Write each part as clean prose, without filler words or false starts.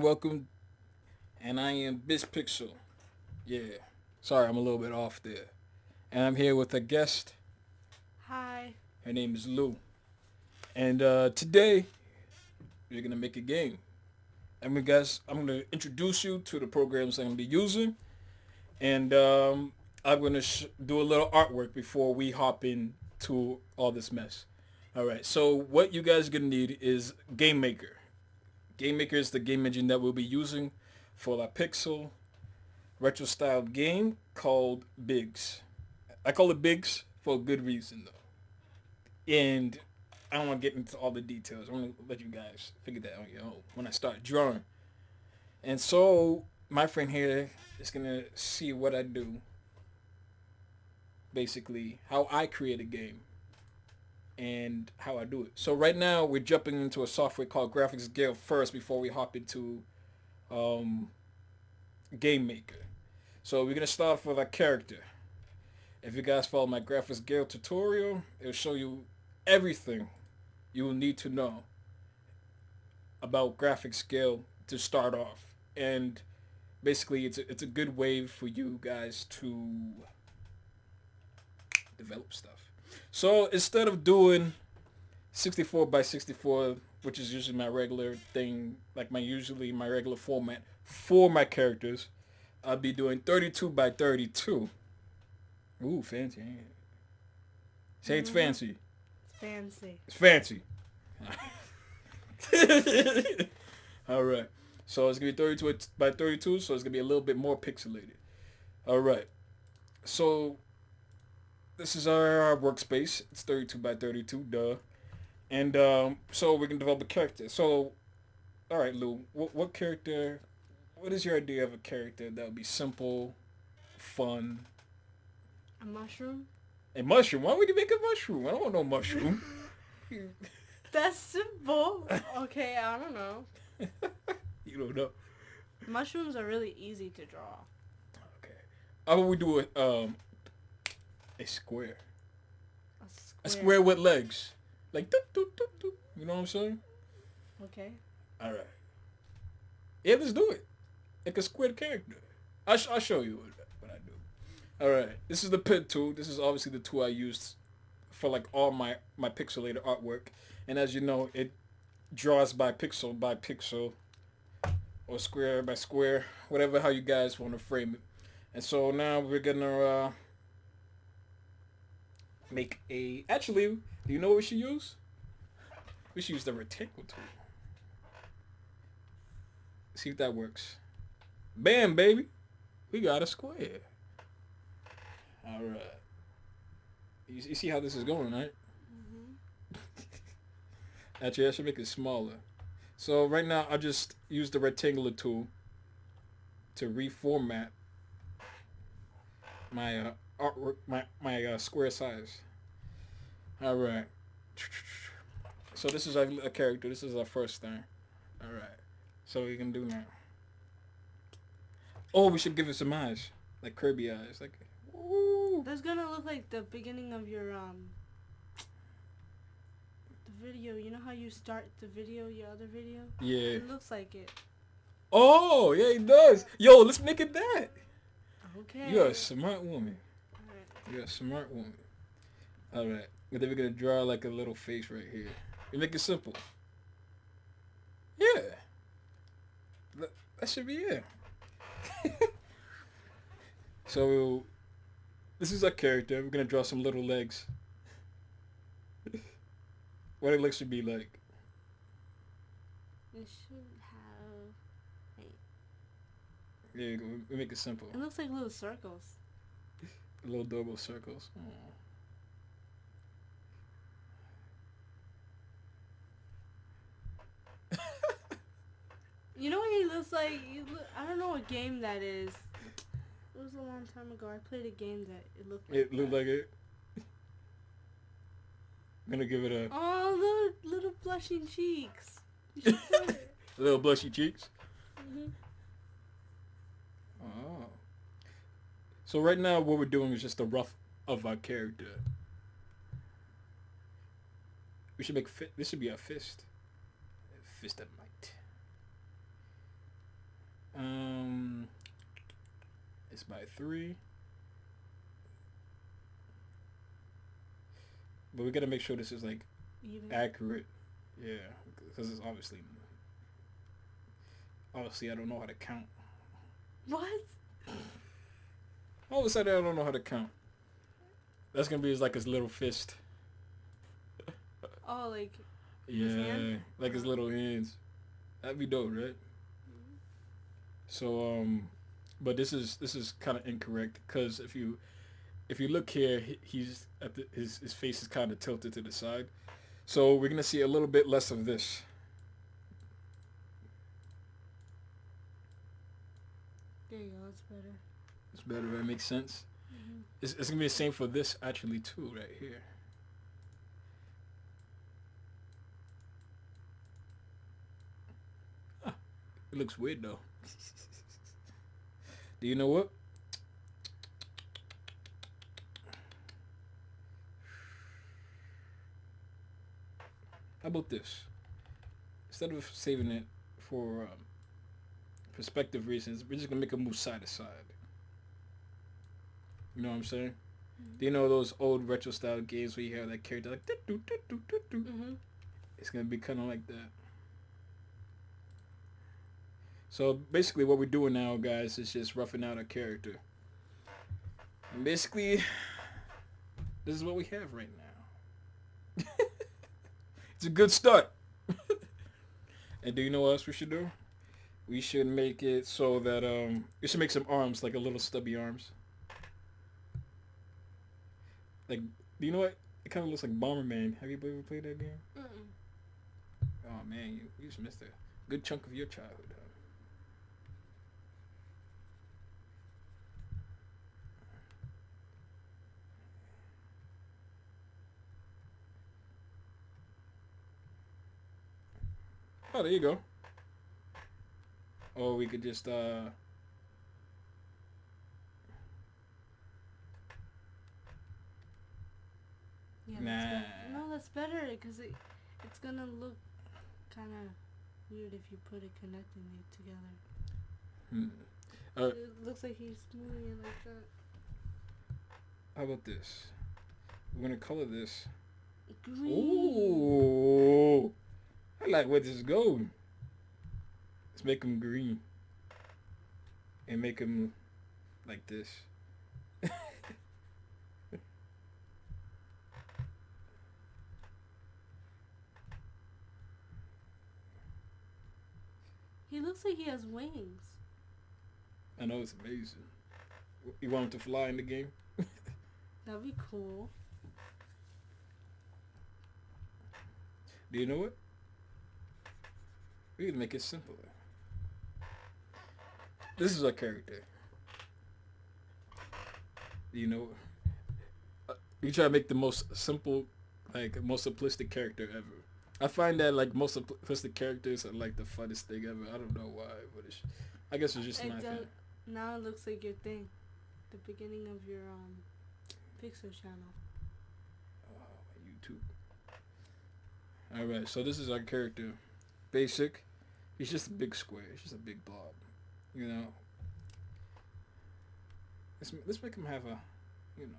Welcome, and I am Pixel. Yeah, sorry, I'm a little bit off there. And I'm here with a guest. Hi. Her name is Lou. And today, we're going to make a game. And guys, I'm going to introduce you to the programs I'm going to be using. And I'm going to do a little artwork before we hop into all this mess. All right, so what you guys are going to need is Game Maker. Game Maker is the game engine that we'll be using for the Pixel retro style game called Bigz. I call it Bigz for a good reason though. And I don't want to get into all the details. I'm going to let you guys figure that out on your own when I start drawing. And so my friend here is going to see what I do. Basically, how I create a game and how I do it. So right now we're jumping into a software called Graphics Gale first before we hop into um, Game Maker. So we're gonna start off with a character. If you guys follow my Graphics Gale tutorial, it'll show you everything you will need to know about Graphics Gale to start off. And basically, it's a good way for you guys to develop stuff. So instead of doing 64 by 64, which is usually my regular thing, like my regular format for my characters, I'll be doing 32 by 32. Ooh, fancy. Say it's Mm-hmm. fancy. It's fancy. It's fancy. All right. So it's gonna be 32 by 32, so it's gonna be a little bit more pixelated. All right. So this is our workspace. It's 32 by 32, duh. And so we can develop a character. So, all right, Lou, what character? What is your idea of a character that would be simple, fun? A mushroom? A mushroom? Why would you make a mushroom? I don't want no mushroom. That's simple. Okay, I don't know. You don't know. Mushrooms are really easy to draw. Okay. How about we do a square? A A square. square with legs, like doop, doop, doop, doop. You know what I'm saying? Okay. All right. Yeah, let's do it. Like a square character. I'll show you what I do. All right. This is the pen tool. This is obviously the tool I used for like all my pixelated artwork. And as you know, it draws by pixel or square by square, whatever how you guys want to frame it. And so now we're gonna make a. Actually, do you know what we should use? We should use the rectangle tool. See if that works. Bam, baby. We got a square. All right. You see how this is going, right? Mm-hmm. Actually, I should make it smaller. So right now, I just use the rectangular tool to reformat my artwork, my square size. All right. So this is a character. This is our first thing. All right. So we can do now. Oh, we should give it some eyes, like Kirby eyes, like. Woo. That's gonna look like the beginning of your the video. You know how you start the video, your other video? Yeah. It looks like it. Oh, yeah, it does. Yo, let's make it that. Okay. You're a smart woman. Alright. You're a smart woman. All right. And then we're gonna draw like a little face right here. We make it simple. Yeah. That should be it. So this is our character. We're gonna draw some little legs. What their legs should be like. It should have. Wait. Yeah, we make it simple. It looks like little circles. Little double circles. Aw. You know what he looks like? I don't know what game that is. It was a long time ago. I played a game that it looked like It looked that. like it. I'm gonna give it Oh, little blushing cheeks. You should put it. a little blushy cheeks. Hmm. Oh. So right now, what we're doing is just a rough of our character. We should make this should be a fist. A fist of might. It's by 3. But we gotta make sure this is like Even. accurate. Yeah, because it's obviously I don't know how to count. What? All of a sudden I don't know how to count. That's gonna be like his little fist. Oh, like. His Yeah, hand? like his little hands. That'd be dope, right? So but this is kind of incorrect because if you look here, he's at his face is kind of tilted to the side. So we're gonna see a little bit less of this. There you go. It's better. It's better. That makes sense. Mm-hmm. It's gonna be the same for this actually too, right here. Huh. It looks weird though. Do you know what? How about this? Instead of saving it for perspective reasons, we're just gonna make it move side to side. You know what I'm saying? Mm-hmm. Do you know those old retro style games where you have that character like do do do do do? Mm-hmm. It's gonna be kind of like that. So basically, what we're doing now, guys, is just roughing out a character. And basically, this is what we have right now. It's a good start. And do you know what else we should do? We should make it so that we should make some arms, like a little stubby arms. Like, do you know what? It kind of looks like Bomberman. Have you ever played that game? Mm-mm. Oh man, you just missed a good chunk of your childhood. Oh, there you go. Or we could just Yeah, Nah. that's better. No, that's better because it's gonna look kind of weird if you put it connecting it together. It looks like he's moving it like that. How about this? We're gonna color this. Green. Ooh, I like where this is going. Let's make him green. And make him like this. He looks like he has wings. I know it's amazing. You want him to fly in the game? That'd be cool. Do you know what? We can make it simpler. This is our character. You know, we try to make the most simple, like most simplistic character ever. I find that like most simplistic characters are like the funnest thing ever. I don't know why, but I guess it's just my thing. Now it looks like your thing. The beginning of your Pixar channel. Oh, YouTube. Alright, so this is our character. Basic. He's just a big square. He's just a big blob. You know. Let's make him have a, you know.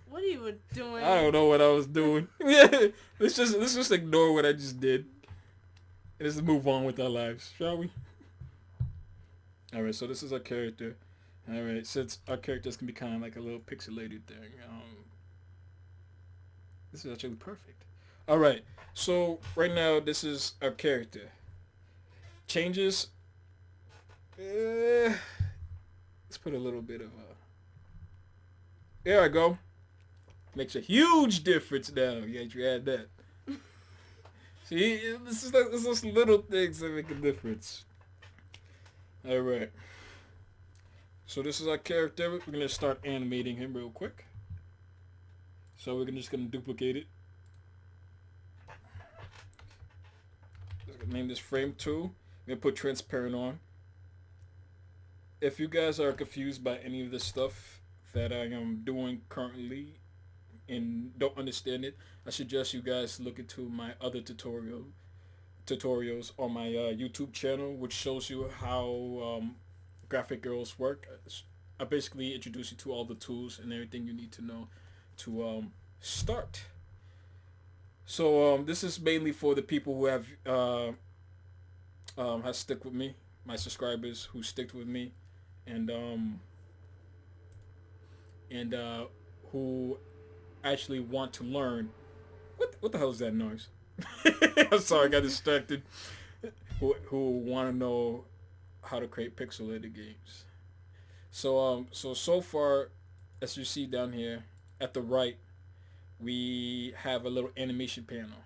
What are you doing? I don't know what I was doing. Yeah, let's just ignore what I just did. And let's move on with our lives, shall we? Alright, so this is our character. Alright, since our characters can be kind of like a little pixelated thing, this is actually perfect. Alright, so right now this is our character. Changes. Let's put a little bit of a... There I go. Makes a huge difference now. You add that. See, this is those little things that make a difference. Alright. So this is our character. We're going to start animating him real quick. So we're just going to duplicate it. Name this frame 2. We're going to put transparent on. If you guys are confused by any of the stuff that I am doing currently and don't understand it, I suggest you guys look into my other tutorials on my YouTube channel, which shows you how graphic girls work. I basically introduce you to all the tools and everything you need to know to start. So this is mainly for the people who have stick with me, my subscribers who stick with me, and and who actually want to learn. What the hell is that noise? I'm sorry, I got distracted. Who want to know how to create pixelated games. So far, as you see down here at the right, we have a little animation panel,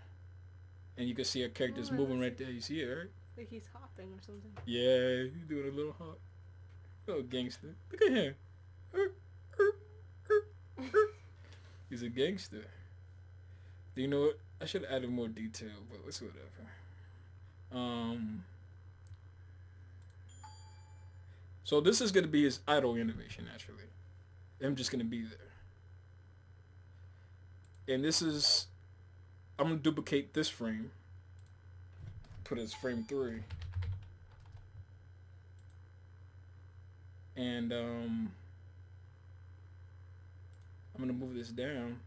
and you can see our characters moving right there. You see it, right? Like he's hopping or something. Yeah, he's doing a little hop. Little gangster. Look at him. He's a gangster. Do you know what? I should have added more detail, but it's whatever. So this is gonna be his idle animation, actually. I'm just gonna be there. And this is, I'm gonna duplicate this frame. Put it as frame 3. And I'm gonna move this down.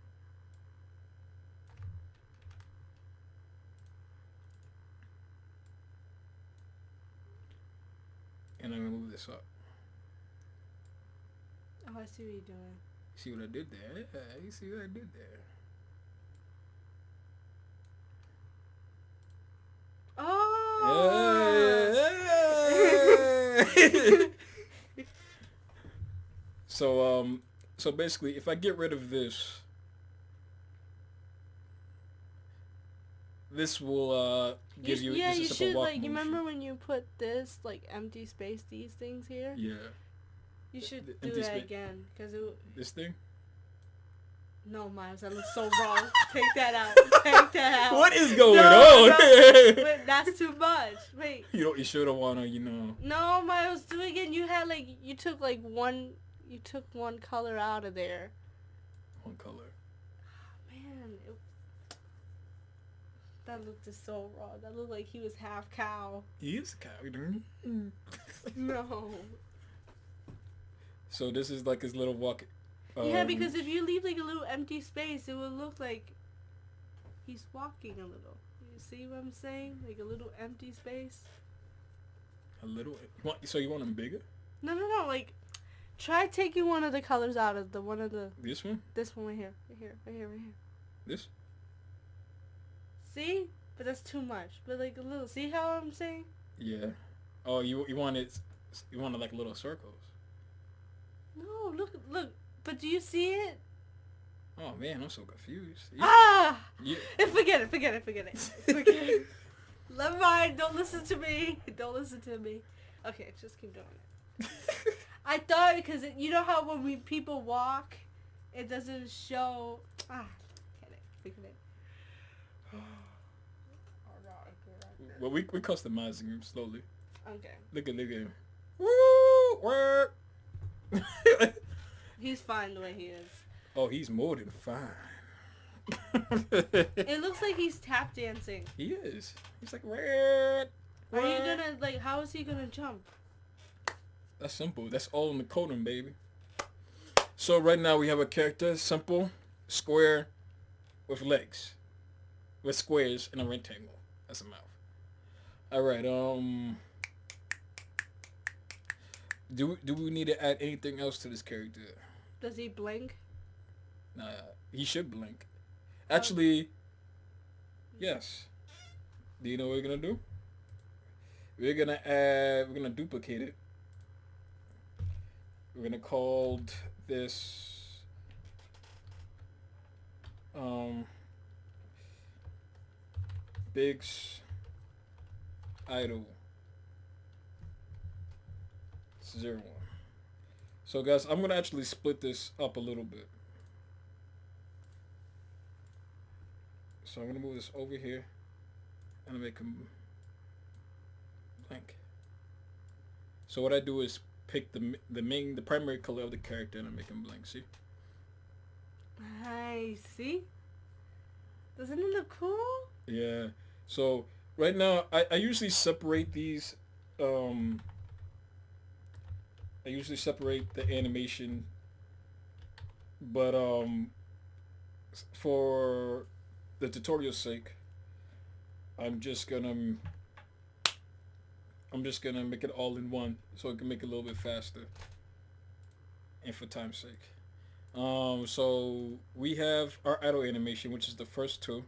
And I'm gonna move this up. Oh, I see what you're doing. See what I did there? Yeah, you see what I did there. Oh! Yeah. So basically, if I get rid of this, this will give you. Yeah, just a you simple should walk like. You motion. remember when you put this like empty space? These things here. Yeah. You should The do empty that space. again, cause it. This thing. No, Miles, that looks so wrong. Take that out. Take that out. What is going No, on? no. Wait, that's too much. Wait. You should have wanna, No, Miles, do it again. You had like you took one color out of there. One color. Man, that looked just so wrong. That looked like he was half cow. He is a cow. No. So this is like his little walk. Yeah, because if you leave like a little empty space, it will look like he's walking a little. You see what I'm saying? Like a little empty space. A little. So you want him bigger? No. Like, try taking one of the colors out of This one? This one right here. Right here. This? See? But that's too much. But like a little. See how I'm saying? Yeah. Oh, you want it? You want it like little circles? No, look. But do you see it? Oh man, I'm so confused. Yeah. Forget it. Forget it. Never mind. Don't listen to me. Okay, just keep doing it. I thought because you know how when people walk, it doesn't show. Forget it. Well, we customizing him slowly. Okay. Look at him. Woo! Work. He's fine the way he is. Oh, he's more than fine. It looks like he's tap dancing. He is. He's like red. Are you gonna like? How is he gonna jump? That's simple. That's all in the coding, baby. So right now we have a character, simple, square, with legs, with squares and a rectangle. That's a mouth. All right. Do we need to add anything else to this character? Does he blink? Nah, he should blink. Actually, yes. Do you know what we're gonna do? We're gonna duplicate it. We're gonna call this Bigz idle 01. So guys, I'm gonna actually split this up a little bit. So I'm gonna move this over here and make him blank. So what I do is pick the primary color of the character and I make him blank. See? I see. Doesn't it look cool? Yeah. So right now I usually separate these I usually separate the animation, but for the tutorial's sake, I'm just gonna I'm just gonna make it all in one so it can make it a little bit faster and for time's sake. So we have our idle animation, which is the first two,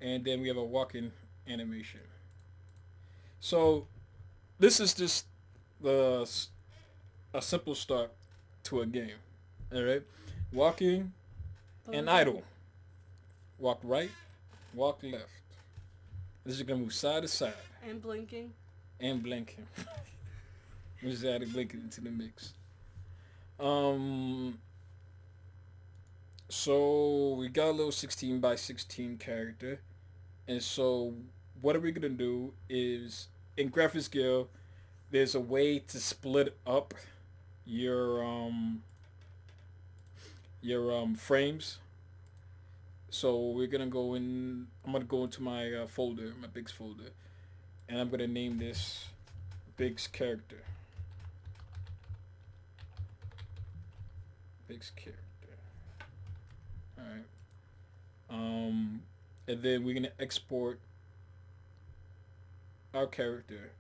and then we have a walking animation. So this is just the a simple start to a game. All right, walking and Blinking. idle. Walk right, walk left. This is gonna move side to side And blinking. and blinking. We just added blinking into the mix. Um, so we got a little 16 by 16 character, and so what are we gonna do is in graphics Gale, there's a way to split up your frames. So we're gonna go in. I'm gonna go into my folder, my Bigz folder, and I'm gonna name this Bigz character. Bigz character. All right. And then we're gonna export our character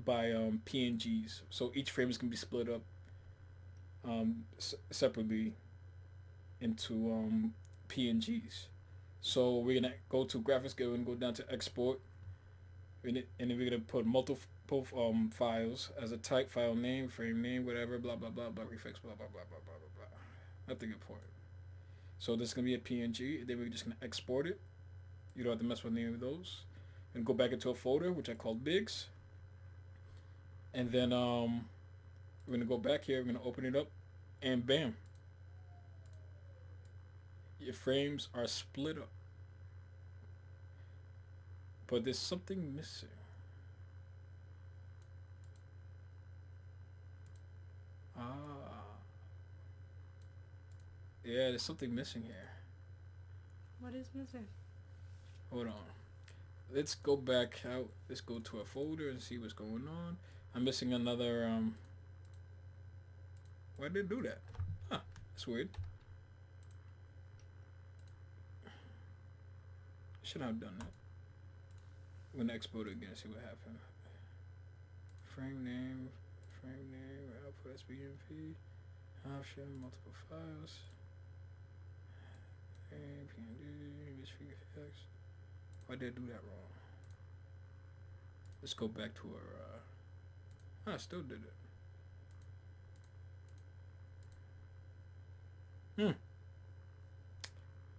by PNGs. So each frame is gonna be split up separately into PNGs. So we're gonna go to graphics, and go down to export, and then we're gonna put multiple files as a type, file name, frame name, whatever, blah blah blah blah, prefix, blah blah blah blah blah blah blah. Nothing important. So this is gonna be a PNG, and then we're just gonna export it. You don't have to mess with any of those, and go back into a folder which I call Bigz, and then we're gonna go back here. We're gonna open it up, and bam, your frames are split up. But there's something missing. Ah. Yeah, there's something missing here. What is missing? Hold on. Let's go back out. Let's go to a folder and see what's going on. I'm missing another why did it do that? Huh. That's weird. Should have done that. I'm gonna export it again, see what happened. Frame name, output SBMP, option, multiple files, and PNG, image figure effects. Why did I do that wrong? Let's go back to our, I still did it.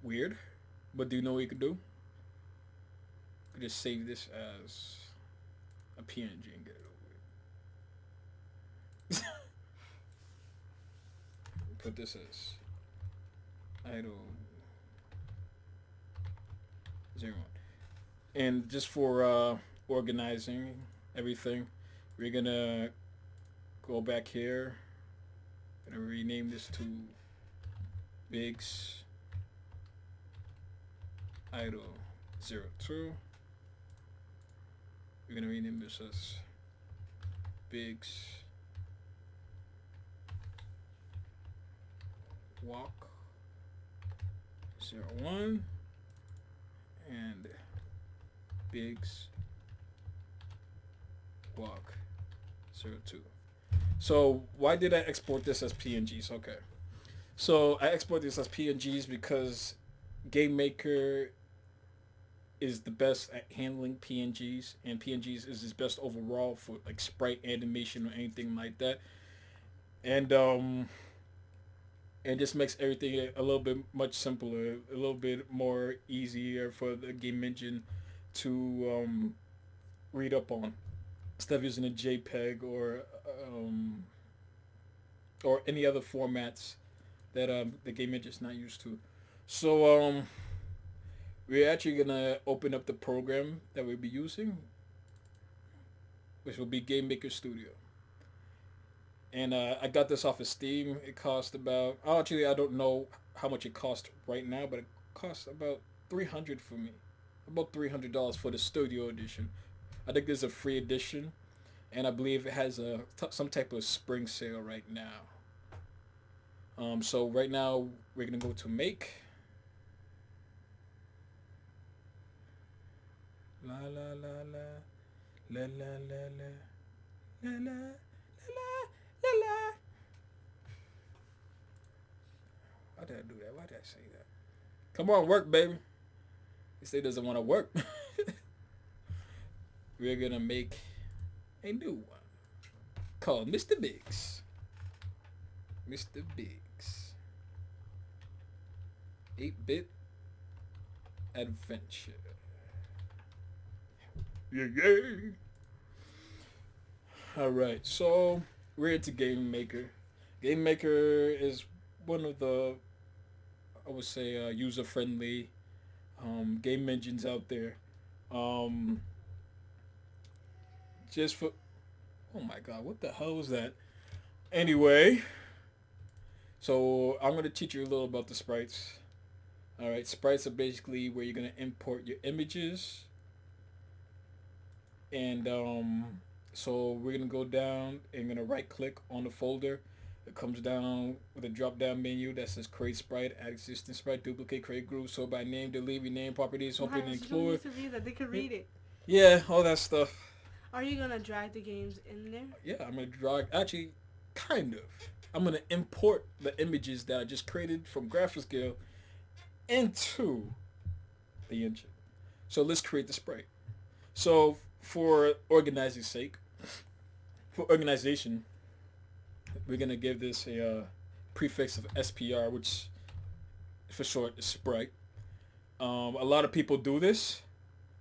Weird. But do you know what you could do? You could just save this as a PNG and get it over with. Put this as idle 01. And just for organizing everything, we're gonna go back here. Gonna rename this to Bigz idle 02. We're gonna rename this as Bigz walk 01 and Bigz walk 02. So why did I export this as PNGs? Okay. So I export this as PNGs because Game Maker is the best at handling PNGs, and PNGs is his best overall for like sprite animation or anything like that. And just makes everything a little bit much simpler, a little bit more easier for the game engine to read up on instead of using a JPEG or any other formats that the game engine is not used to. So we're actually gonna open up the program that we'll be using, which will be Game Maker Studio. And I got this off of Steam. It cost about, actually I don't know how much it cost right now, but it cost about $300 for me, about $300 for the Studio Edition. I think there's a free edition, and I believe it has some type of spring sale right now. So right now we're gonna go to make. La la la la la la la la la la la la la. Why did I do that? Why did I say that? Come on, work, baby. He say doesn't want to work. We're gonna make a new one called Mr.Bigz. Mr.Bigz. 8-bit adventure. Yeah, yeah. Alright, so we're into Game Maker. Game Maker is one of the, I would say, user friendly game engines out there. Um, just for, oh my god, what the hell was that? Anyway, so I'm going to teach you a little about the sprites. Alright, sprites are basically where you're going to import your images. And so we're going to go down and going to right click on the folder. It comes down with a drop down menu that says create sprite, add existing sprite, duplicate, create group, sort by name, delete, rename properties, open and include. To read that. They can read it. Yeah, all that stuff. Are you gonna drag the games in there? Yeah, I'm gonna drag. Actually, kind of. I'm gonna import the images that I just created from Graphics Gale into the engine. So let's create the sprite. So for organizing sake, for organization, we're gonna give this a prefix of SPR, which for short is sprite. A lot of people do this.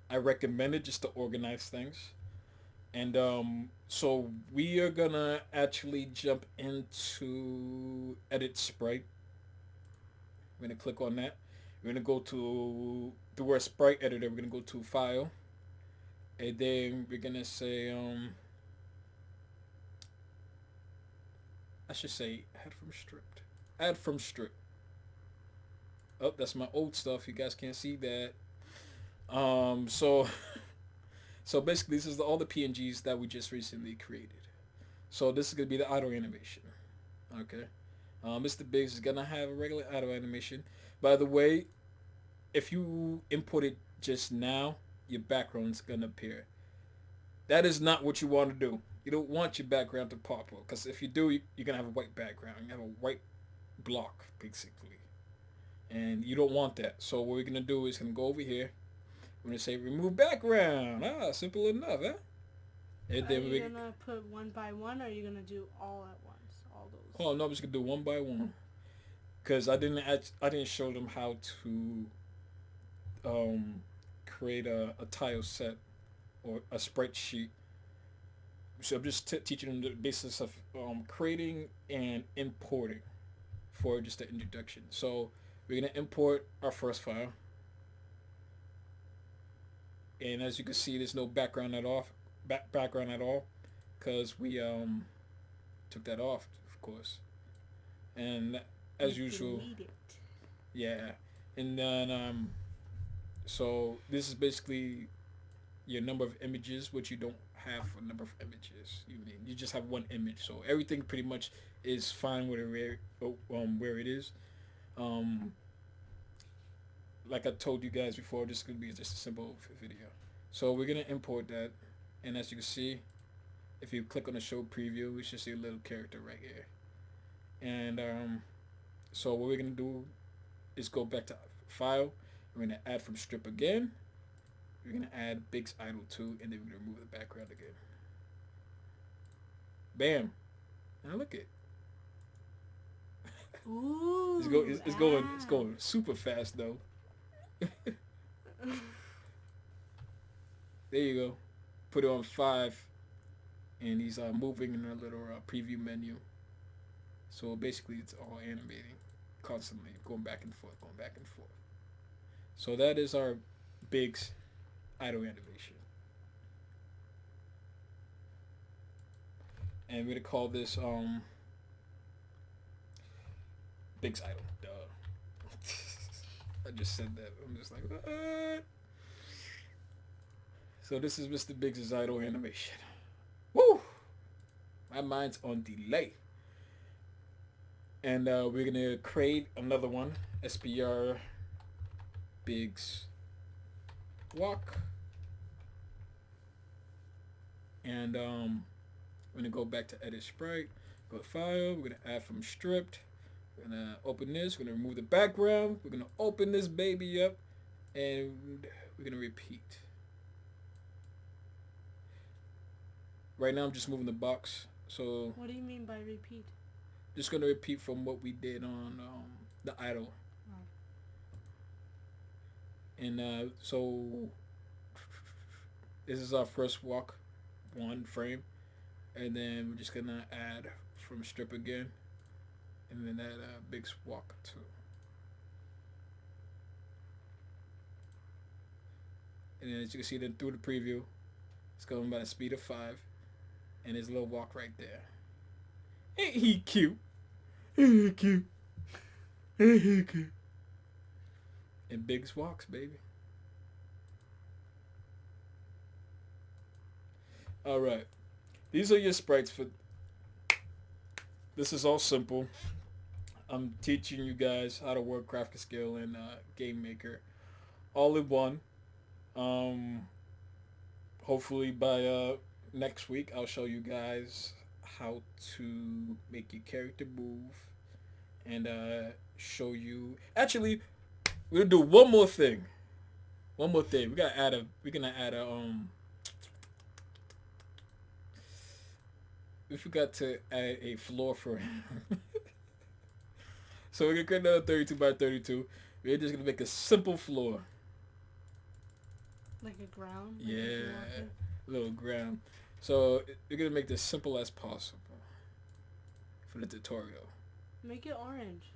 I recommend it just to organize things. And so we are gonna actually jump into edit sprite. We're gonna click on that. We're gonna go to the word Sprite Editor. We're gonna go to File, and then we're gonna say I should say add from stripped. Add from strip. Oh, that's my old stuff. You guys can't see that. So so basically, this is all the PNGs that we just recently created. So this is gonna be the auto animation. Okay. Mr.Bigz is gonna have a regular auto animation. By the way, if you import it just now, your background's gonna appear. That is not what you want to do. You don't want your background to pop up, because if you do, you're gonna have a white background. You have a white block basically, and you don't want that. So what we're gonna do is gonna go over here. We're gonna say remove background. Ah, simple enough, huh? And then are you gonna put one by one, or are you gonna do all at once, all those? Oh no, I'm just gonna do one by one, because I didn't show them how to create a tile set or a sprite sheet. So I'm just teaching them the basis of creating and importing for just the introduction. So we're gonna import our first file. And as you can see, there's no background at all, because we took that off, of course. And as usual, yeah. And then so this is basically your number of images, which you don't have a number of images. You just have one image, so everything pretty much is fine with where it is. Like I told you guys before, this is gonna be just a simple video. So we're gonna import that, and as you can see, if you click on the show preview, we should see a little character right here. And so what we're gonna do is go back to File. We're gonna add from strip again. We're gonna add Bigz Idle 2, and then we're gonna remove the background again. Bam! Now look it. Ooh, it's going super fast though. There you go. Put it on 5, and he's moving in a little preview menu. So basically, it's all animating constantly, going back and forth, going back and forth. So that is our Bigz idle animation, and we're gonna call this Bigz Idle. Duh. I just said that. I'm just like, what? So this is Mr. Biggs' idle animation. Woo! My mind's on delay. And we're gonna create another one. SPR Biggs walk. And we're gonna go back to edit sprite. Go to file. We're gonna add from stripped. We're gonna open this. We're gonna remove the background. We're gonna open this baby up, and we're gonna repeat. Right now, I'm just moving the box. So What do you mean by repeat? just gonna repeat from what we did on the idle. Oh. And so this is our first walk, one frame, and then we're just gonna add from strip again, and then add a big walk too. And then as you can see, then through the preview, it's going by the speed of 5, and his little walk right there. Ain't he cute? Ain't he cute? Ain't he cute? And Biggs walks, baby. All right, these are your sprites for. This is all simple. I'm teaching you guys how to work graphic skill in Game Maker, all in one. Hopefully by next week I'll show you guys how to make your character move, and show you. Actually, we're gonna do one more thing. One more thing. We're gonna add a We forgot to add a floor for him. So we're gonna create another 32 by 32. We're just gonna make a simple floor. Like a ground? Like Yeah, a little ground. So we're gonna make this simple as possible for the tutorial. Make it orange.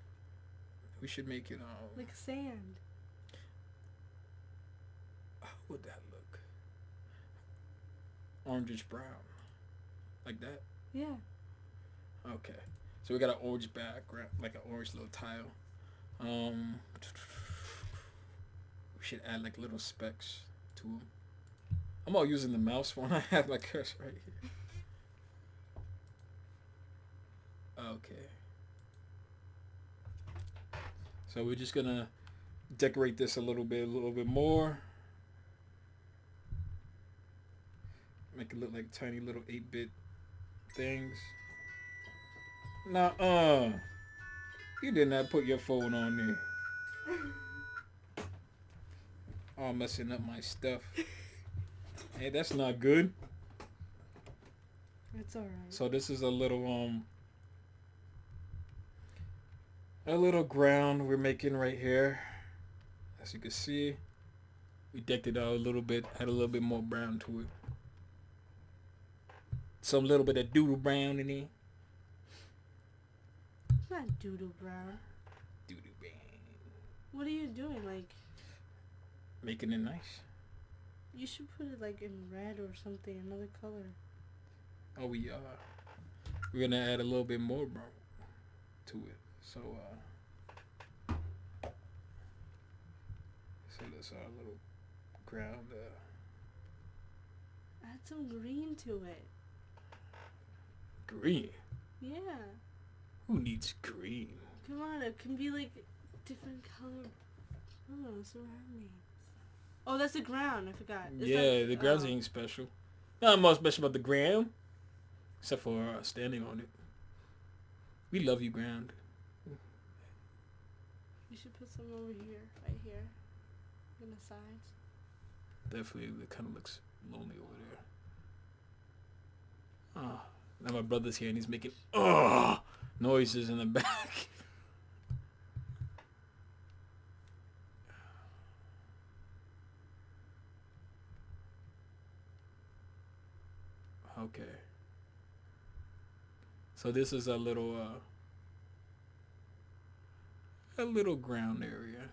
We should make it like sand. How would that look? Orangish brown, like that. Yeah. Okay. So we got an orange background, like an orange little tile. We should add like little specks to them. I'm all using the mouse when I have my cursor right here. Okay. So we're just gonna decorate this a little bit more. Make it look like tiny little 8-bit things. Nah, you did not put your phone on there. All messing up my stuff. Hey, that's not good. It's alright. So this is a little ground we're making right here. As you can see, we decked it out a little bit, had a little bit more brown to it. Some little bit of doodle brown in there. It's not doodle brown. Doodle brown. What are you doing? Like, making it nice. you should put it like in red or something, another color. Oh, we're gonna add a little bit more brown to it. So that's our little ground. Add some green to it. Green. Yeah. Who needs green? Come on, it can be like different color. Oh, surroundings. Oh, that's the ground. I forgot. The grounds ain't special. Not more special about the ground, except for standing on it. We love you, ground. You should put some over here, right here, on the sides. Definitely, it kind of looks lonely over there. Ah, now my brother's here and he's making noises in the back. Okay. So this is a little ground area.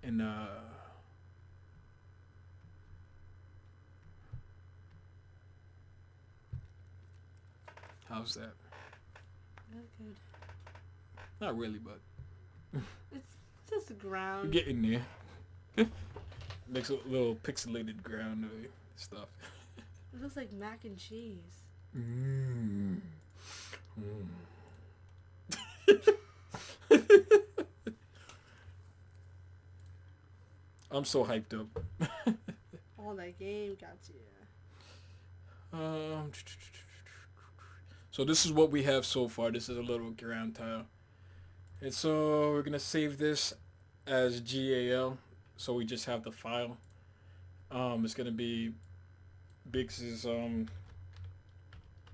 And how's that? Not good. Not really, but It's just the ground. we're getting there. Makes a little pixelated ground stuff. It looks like mac and cheese. Mm. I'm so hyped up. Oh, that game got you. Um, so this is what we have so far. This is a little ground tile. And so we're going to save this as GAL. So we just have the file. It's going to be Bigz's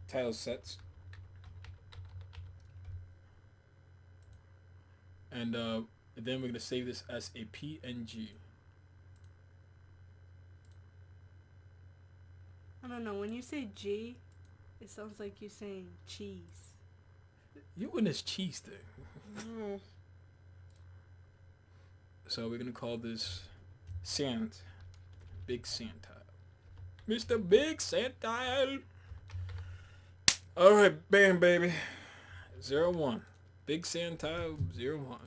tile sets. And then we're going to save this as a PNG. I don't know. When you say G, it sounds like you're saying cheese. You and this cheese thing. So we're going to call this sand. Big sand tile. Mr.Bigz sand tile. Alright, bam, baby. 01. Big sand tile 01.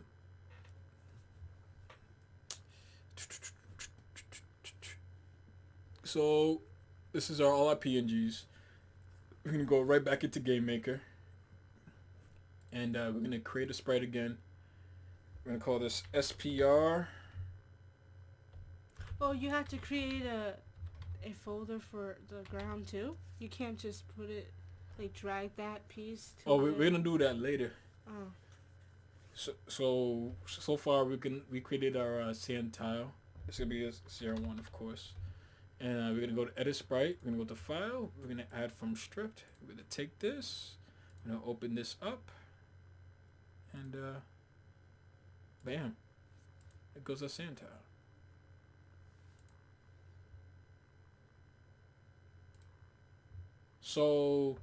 So this is all our PNGs. We're gonna go right back into Game Maker, and we're gonna create a sprite again. We're gonna call this SPR. Oh, you have to create a folder for the ground too? You can't just put it, like drag that piece to We're gonna do that later. Oh. So far we created our sand tile. It's gonna be a 01, of course. And we're gonna go to edit sprite. We're gonna go to file. We're gonna add from stripped. We're gonna take this. We're gonna open this up, and bam, it goes our sand tile. So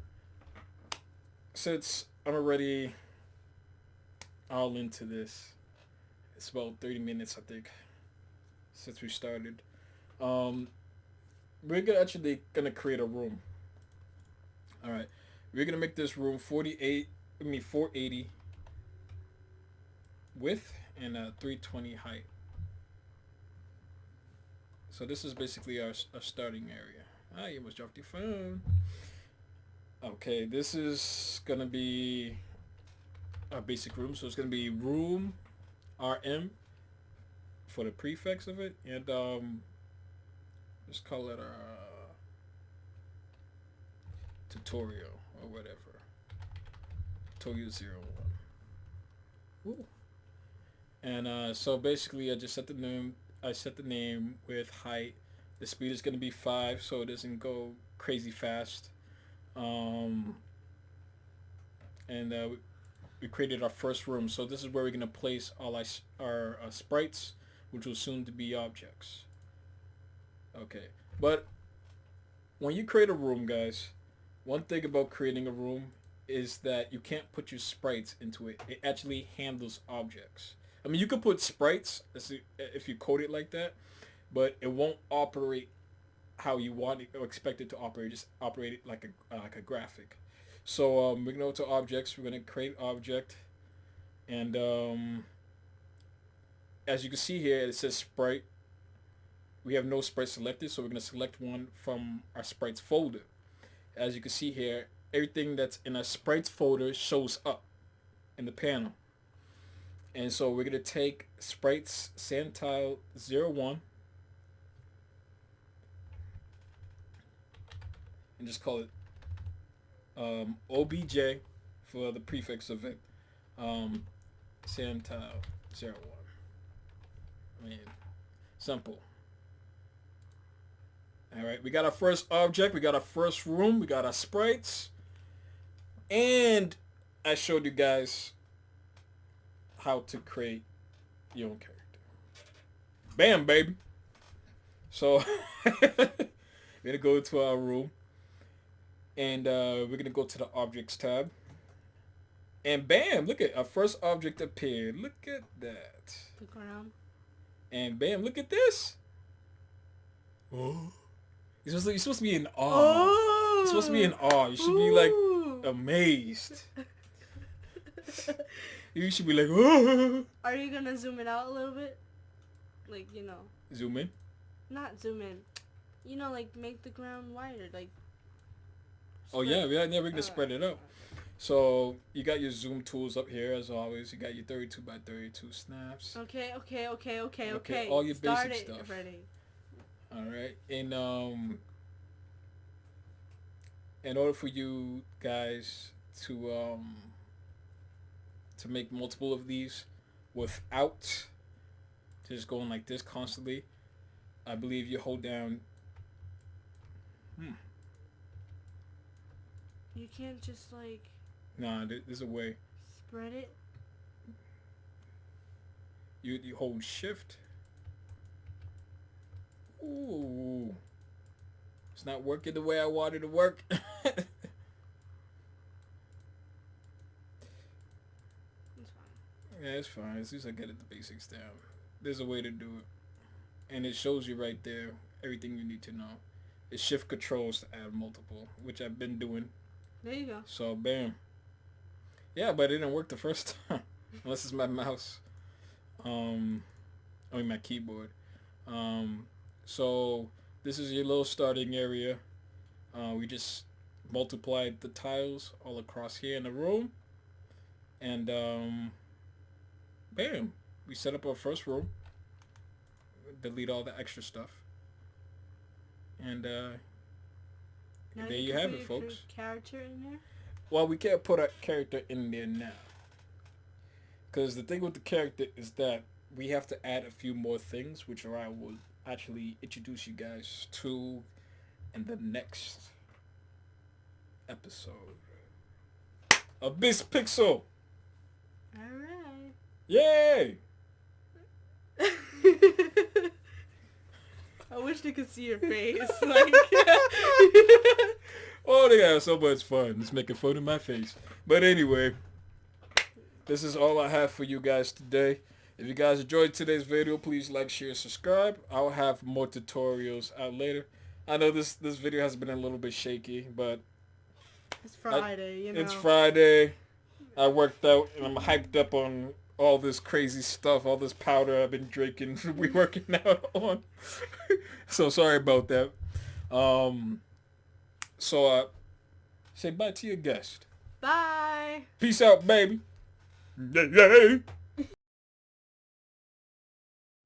since I'm already all into this, it's about 30 minutes, I think, since we started. We're actually gonna create a room. All right, we're gonna make this room 480 width and 320 height. So this is basically our starting area. Ah, you almost dropped your phone. Okay, this is gonna be our basic room. So it's gonna be room RM for the prefix of it, and just call it our tutorial or whatever. Tutorial 01. Ooh. And so basically, I just set the name. I set the name with height. The speed is gonna be 5, so it doesn't go crazy fast. And we created our first room. So this is where we're gonna place all our sprites, which will soon to be objects. Okay, but when you create a room, guys, one thing about creating a room is that you can't put your sprites into it. It actually handles objects. I mean, you could put sprites if you code it like that, but it won't operate how you want it or expect it to operate. Just operate it like a graphic. So we're gonna go to objects. We're gonna create object, and as you can see here, it says sprite. We have no sprite selected, so we're gonna select one from our sprites folder. As you can see here, everything that's in our sprites folder shows up in the panel. And so we're gonna take sprites sand tile 01 and just call it OBJ for the prefix of it. Sand tile 01. I mean, simple. Alright, we got our first object, we got our first room, we got our sprites, and I showed you guys how to create your own character. Bam, baby! So, we're gonna go to our room, and we're gonna go to the objects tab, and bam, look at our first object appeared. Look at that. The ground. And bam, look at this. Oh. You're supposed to be in awe. Oh. You're supposed to be in awe. You should be like amazed. You should be like, oh. Are you gonna zoom it out a little bit? Like, you know. Zoom in. Not zoom in. You know, like make the ground wider, like. Oh yeah, we're gonna spread it up. So you got your zoom tools up here as always. You got your 32 by 32 snaps. Okay. All your Start basic it stuff. Ready. All right, and in order for you guys to make multiple of these without just going like this constantly, I believe you hold down. You can't just like. Nah, there's a way. Spread it. You hold shift. Ooh, it's not working the way I wanted it to work. It's fine. Yeah, it's fine. As soon as I get the basics down, there's a way to do it, and it shows you right there everything you need to know. It's shift controls to add multiple, which I've been doing. There you go. So bam. Yeah, but it didn't work the first time, unless it's my mouse. My keyboard. So this is your little starting area. We just multiplied the tiles all across here in the room, and bam, we set up our first room. Delete all the extra stuff, and Now there you have it, folks. Character in there. Well, we can't put a character in there now, because the thing with the character is that we have to add a few more things, which I will actually introduce you guys to in the next episode of this Pixel. Alright. Yay! I wish they could see your face. Like, Oh, they got so much fun. It's making fun of my face. But anyway, this is all I have for you guys today. If you guys enjoyed today's video, please like, share, subscribe. I'll have more tutorials out later. I know this video has been a little bit shaky, but it's Friday, you know. It's Friday. I worked out and I'm hyped up on all this crazy stuff, all this powder I've been drinking. We working out on. So sorry about that. So say bye to your guest. Bye. Peace out, baby. Yay.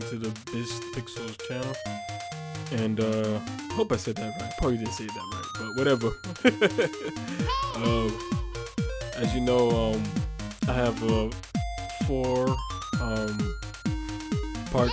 To the Mr.Bigz channel, and hope I said that right. Probably didn't say that right, but whatever. As you know, I have 4